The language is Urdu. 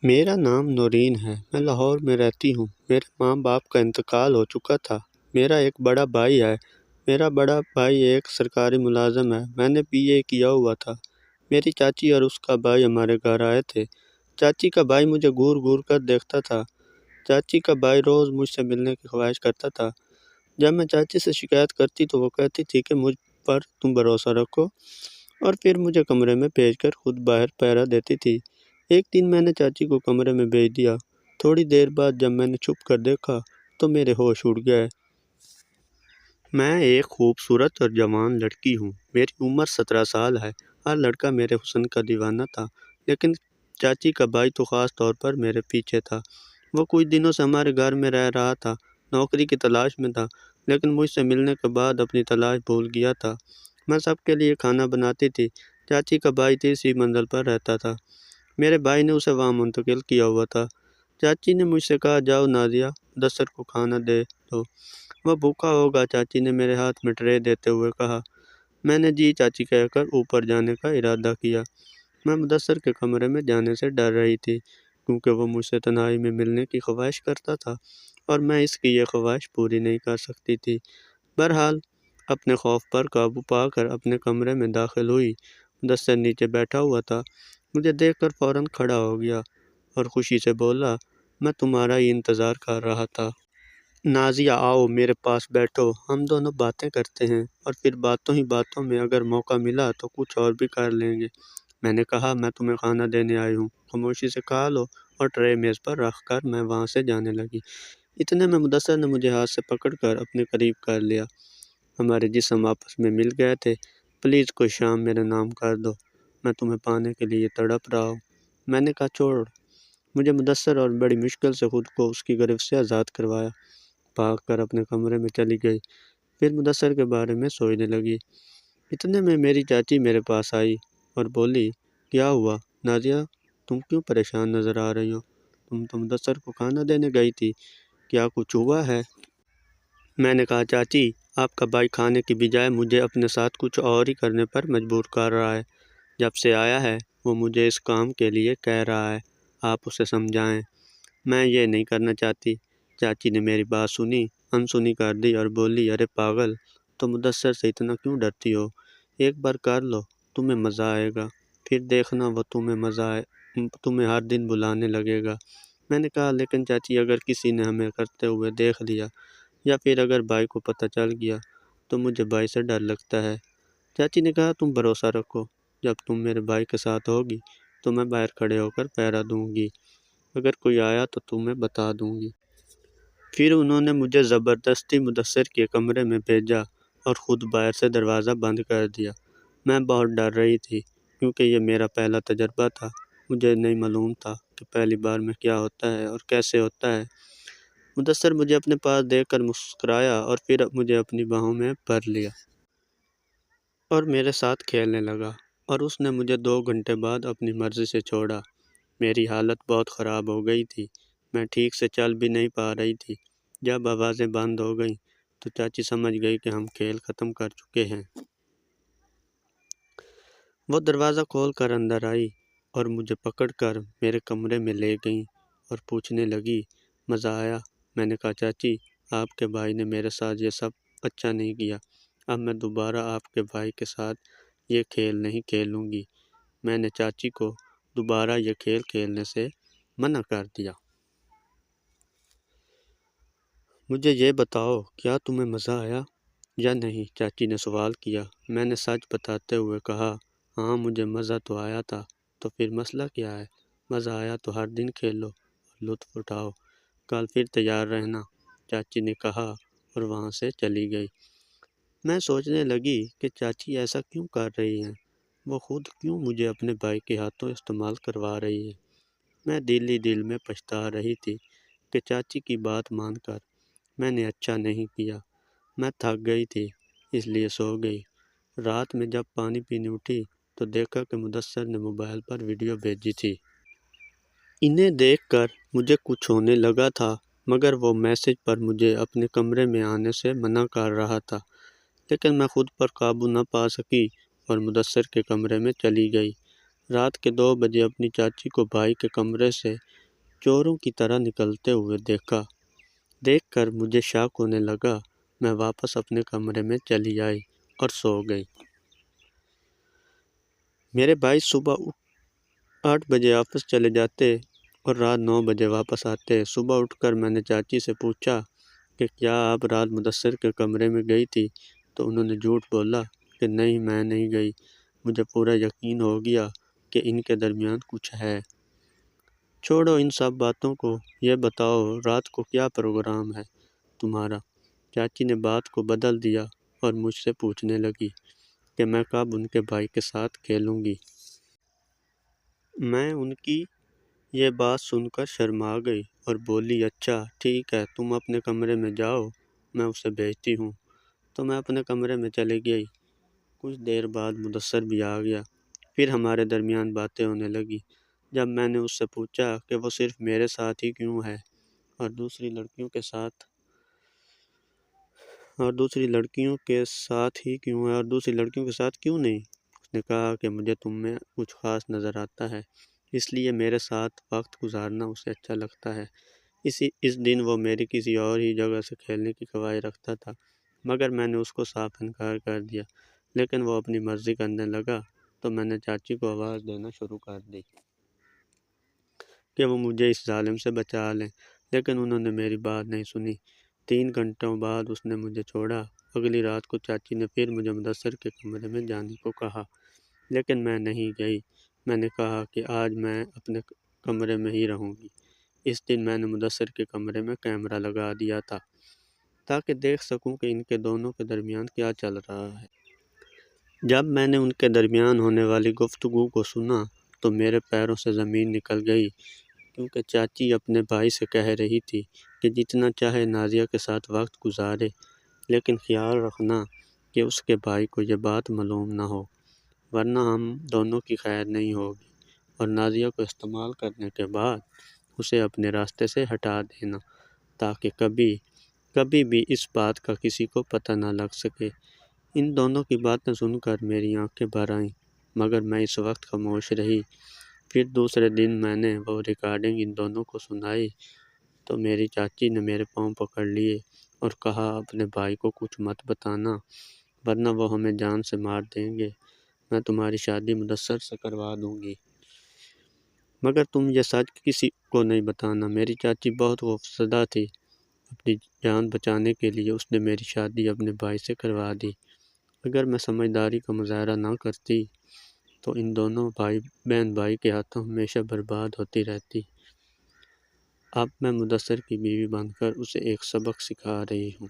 میرا نام نورین ہے۔ میں لاہور میں رہتی ہوں۔ میرے ماں باپ کا انتقال ہو چکا تھا۔ میرا ایک بڑا بھائی ہے۔ میرا بڑا بھائی ایک سرکاری ملازم ہے۔ میں نے BA کیا ہوا تھا۔ میری چاچی اور اس کا بھائی ہمارے گھر آئے تھے۔ چاچی کا بھائی مجھے گھور گھور کر دیکھتا تھا۔ چاچی کا بھائی روز مجھ سے ملنے کی خواہش کرتا تھا۔ جب میں چاچی سے شکایت کرتی تو وہ کہتی تھی کہ مجھ پر تم بھروسہ رکھو، اور پھر مجھے کمرے میں بھیج کر خود باہر پہرا دیتی تھی۔ ایک دن میں نے چاچی کو کمرے میں بھیج دیا۔ تھوڑی دیر بعد جب میں نے چھپ کر دیکھا تو میرے ہوش اڑ گئے۔ میں ایک خوبصورت اور جوان لڑکی ہوں۔ میری عمر 17 سال ہے۔ ہر لڑکا میرے حسن کا دیوانہ تھا، لیکن چاچی کا بھائی تو خاص طور پر میرے پیچھے تھا۔ وہ کچھ دنوں سے ہمارے گھر میں رہ رہا تھا۔ نوکری کی تلاش میں تھا، لیکن مجھ سے ملنے کے بعد اپنی تلاش بھول گیا تھا۔ میں سب کے لیے کھانا بناتی تھی۔ چاچی کا بھائی تیسری منزل پر رہتا تھا۔ میرے بھائی نے اسے وہاں منتقل کیا ہوا تھا۔ چاچی نے مجھ سے کہا، جاؤ نازیہ، مدثر کو کھانا دے دو، وہ بھوکا ہوگا۔ چاچی نے میرے ہاتھ میں ٹرے دیتے ہوئے کہا۔ میں نے جی چاچی کہہ کر اوپر جانے کا ارادہ کیا۔ میں مدثر کے کمرے میں جانے سے ڈر رہی تھی، کیونکہ وہ مجھ سے تنہائی میں ملنے کی خواہش کرتا تھا اور میں اس کی یہ خواہش پوری نہیں کر سکتی تھی۔ بہرحال اپنے خوف پر قابو پا کر اپنے کمرے میں داخل ہوئی۔ مدثر نیچے بیٹھا ہوا تھا۔ مجھے دیکھ کر فوراً کھڑا ہو گیا اور خوشی سے بولا، میں تمہارا ہی انتظار کر رہا تھا۔ نازیہ، آؤ میرے پاس بیٹھو، ہم دونوں باتیں کرتے ہیں، اور پھر باتوں ہی باتوں میں اگر موقع ملا تو کچھ اور بھی کر لیں گے۔ میں نے کہا، میں تمہیں کھانا دینے آئی ہوں، خاموشی سے کھا لو، اور ٹرے میز پر رکھ کر میں وہاں سے جانے لگی۔ اتنے میں مدثر نے مجھے ہاتھ سے پکڑ کر اپنے قریب کر لیا۔ ہمارے جسم آپس میں مل گئے تھے۔ پلیز کوئی شام میرے نام کر دو، میں تمہیں پانے کے لیے تڑپ رہا ہوں۔ میں نے کہا، چھوڑ مجھے مدثر، اور بڑی مشکل سے خود کو اس کی گرفت سے آزاد کروایا۔ بھاگ کر اپنے کمرے میں چلی گئی، پھر مدثر کے بارے میں سوچنے لگی۔ اتنے میں میری چاچی میرے پاس آئی اور بولی، کیا ہوا نازیہ، تم کیوں پریشان نظر آ رہی ہو؟ تم تو مدثر کو کھانا دینے گئی تھی، کیا کچھ ہوا ہے؟ میں نے کہا، چاچی، آپ کا بھائی کھانے کی بجائے مجھے اپنے ساتھ کچھ اور ہی کرنے پر مجبور کر رہا ہے۔ جب سے آیا ہے وہ مجھے اس کام کے لیے کہہ رہا ہے، آپ اسے سمجھائیں۔ میں یہ نہیں کرنا چاہتی۔ چاچی نے میری بات سنی، انسنی کر دی اور بولی، ارے پاگل، تو مدثر سے اتنا کیوں ڈرتی ہو؟ ایک بار کر لو، تمہیں مزہ آئے گا، پھر دیکھنا وہ تمہیں ہر دن بلانے لگے گا۔ میں نے کہا، لیکن چاچی، اگر کسی نے ہمیں کرتے ہوئے دیکھ لیا، یا پھر اگر بھائی کو پتہ چل گیا تو مجھے بھائی سے ڈر لگتا ہے۔ چاچی نے کہا، تم بھروسہ رکھو، جب تم میرے بھائی کے ساتھ ہوگی تو میں باہر کھڑے ہو کر پہرا دوں گی، اگر کوئی آیا تو تمہیں بتا دوں گی۔ پھر انہوں نے مجھے زبردستی مدثر کے کمرے میں بھیجا اور خود باہر سے دروازہ بند کر دیا۔ میں بہت ڈر رہی تھی، کیونکہ یہ میرا پہلا تجربہ تھا۔ مجھے نہیں معلوم تھا کہ پہلی بار میں کیا ہوتا ہے اور کیسے ہوتا ہے۔ مدثر مجھے اپنے پاس دیکھ کر مسکرایا اور پھر مجھے اپنی باہوں میں بھر لیا اور میرے ساتھ کھیلنے لگا، اور اس نے مجھے 2 گھنٹے بعد اپنی مرضی سے چھوڑا۔ میری حالت بہت خراب ہو گئی تھی۔ میں ٹھیک سے چل بھی نہیں پا رہی تھی۔ جب آوازیں بند ہو گئیں تو چاچی سمجھ گئی کہ ہم کھیل ختم کر چکے ہیں۔ وہ دروازہ کھول کر اندر آئی اور مجھے پکڑ کر میرے کمرے میں لے گئیں اور پوچھنے لگی، مزہ آیا؟ میں نے کہا، چاچی، آپ کے بھائی نے میرے ساتھ یہ سب اچھا نہیں کیا۔ اب میں دوبارہ آپ کے بھائی کے ساتھ یہ کھیل نہیں کھیلوں گی۔ میں نے چاچی کو دوبارہ یہ کھیل کھیلنے سے منع کر دیا۔ مجھے یہ بتاؤ، کیا تمہیں مزہ آیا یا نہیں؟ چاچی نے سوال کیا۔ میں نے سچ بتاتے ہوئے کہا، ہاں مجھے مزہ تو آیا تھا۔ تو پھر مسئلہ کیا ہے؟ مزہ آیا تو ہر دن کھیلو اور لطف اٹھاؤ، کل پھر تیار رہنا، چاچی نے کہا اور وہاں سے چلی گئی۔ میں سوچنے لگی کہ چاچی ایسا کیوں کر رہی ہیں؟ وہ خود کیوں مجھے اپنے بھائی کے ہاتھوں استعمال کروا رہی ہے؟ میں دل ہی دل میں پچھتا رہی تھی کہ چاچی کی بات مان کر میں نے اچھا نہیں کیا۔ میں تھک گئی تھی، اس لیے سو گئی۔ رات میں جب پانی پینے اٹھی تو دیکھا کہ مدثر نے موبائل پر ویڈیو بھیجی تھی۔ انہیں دیکھ کر مجھے کچھ ہونے لگا تھا، مگر وہ میسج پر مجھے اپنے کمرے میں آنے سے منع کر رہا تھا۔ لیکن میں خود پر قابو نہ پا سکی اور مدثر کے کمرے میں چلی گئی۔ رات کے 2 بجے اپنی چاچی کو بھائی کے کمرے سے چوروں کی طرح نکلتے ہوئے دیکھ کر مجھے شاک ہونے لگا۔ میں واپس اپنے کمرے میں چلی آئی اور سو گئی۔ میرے بھائی صبح 8 بجے آفس چلے جاتے اور رات 9 بجے واپس آتے۔ صبح اٹھ کر میں نے چاچی سے پوچھا کہ کیا آپ رات مدثر کے کمرے میں گئی تھی؟ تو انہوں نے جھوٹ بولا کہ نہیں، میں نہیں گئی۔ مجھے پورا یقین ہو گیا کہ ان کے درمیان کچھ ہے۔ چھوڑو ان سب باتوں کو، یہ بتاؤ رات کو کیا پروگرام ہے تمہارا؟ چاچی نے بات کو بدل دیا اور مجھ سے پوچھنے لگی کہ میں کب ان کے بھائی کے ساتھ کھیلوں گی۔ میں ان کی یہ بات سن کر شرما گئی اور بولی اچھا ٹھیک ہے، تم اپنے کمرے میں جاؤ، میں اسے بھیجتی ہوں۔ تو میں اپنے کمرے میں چلی گئی۔ کچھ دیر بعد مدثر بھی آ گیا۔ پھر ہمارے درمیان باتیں ہونے لگی۔ جب میں نے اس سے پوچھا کہ وہ صرف میرے ساتھ ہی کیوں ہے اور دوسری لڑکیوں کے ساتھ کیوں نہیں، اس نے کہا کہ مجھے تم میں کچھ خاص نظر آتا ہے، اس لیے میرے ساتھ وقت گزارنا اسے اچھا لگتا ہے۔ اس دن وہ میری کسی اور ہی جگہ سے کھیلنے کی خواہش رکھتا تھا، مگر میں نے اس کو صاف انکار کر دیا، لیکن وہ اپنی مرضی کرنے لگا تو میں نے چاچی کو آواز دینا شروع کر دی کہ وہ مجھے اس ظالم سے بچا لیں، لیکن انہوں نے میری بات نہیں سنی۔ 3 گھنٹوں بعد اس نے مجھے چھوڑا۔ اگلی رات کو چاچی نے پھر مجھے مدثر کے کمرے میں جانے کو کہا، لیکن میں نہیں گئی۔ میں نے کہا کہ آج میں اپنے کمرے میں ہی رہوں گی۔ اس دن میں نے مدثر کے کمرے میں کیمرہ لگا دیا تھا تاکہ دیکھ سکوں کہ ان کے دونوں کے درمیان کیا چل رہا ہے۔ جب میں نے ان کے درمیان ہونے والی گفتگو کو سنا تو میرے پیروں سے زمین نکل گئی، کیونکہ چاچی اپنے بھائی سے کہہ رہی تھی کہ جتنا چاہے نازیہ کے ساتھ وقت گزارے، لیکن خیال رکھنا کہ اس کے بھائی کو یہ بات معلوم نہ ہو، ورنہ ہم دونوں کی خیر نہیں ہوگی، اور نازیہ کو استعمال کرنے کے بعد اسے اپنے راستے سے ہٹا دینا تاکہ کبھی بھی اس بات کا کسی کو پتہ نہ لگ سکے۔ ان دونوں کی باتیں سن کر میری آنکھیں بھر آئیں، مگر میں اس وقت خاموش رہی۔ پھر دوسرے دن میں نے وہ ریکارڈنگ ان دونوں کو سنائی تو میری چاچی نے میرے پاؤں پکڑ لیے اور کہا اپنے بھائی کو کچھ مت بتانا، ورنہ وہ ہمیں جان سے مار دیں گے۔ میں تمہاری شادی مدثر سے کروا دوں گی، مگر تم یہ سچ کسی کو نہیں بتانا۔ میری چاچی بہت خوفزدہ تھی۔ اپنی جان بچانے کے لیے اس نے میری شادی اپنے بھائی سے کروا دی۔ اگر میں سمجھداری کا مظاہرہ نہ کرتی تو ان دونوں بہن بھائی کے ہاتھوں ہمیشہ برباد ہوتی رہتی۔ اب میں مدثر کی بیوی بن کر اسے ایک سبق سکھا رہی ہوں۔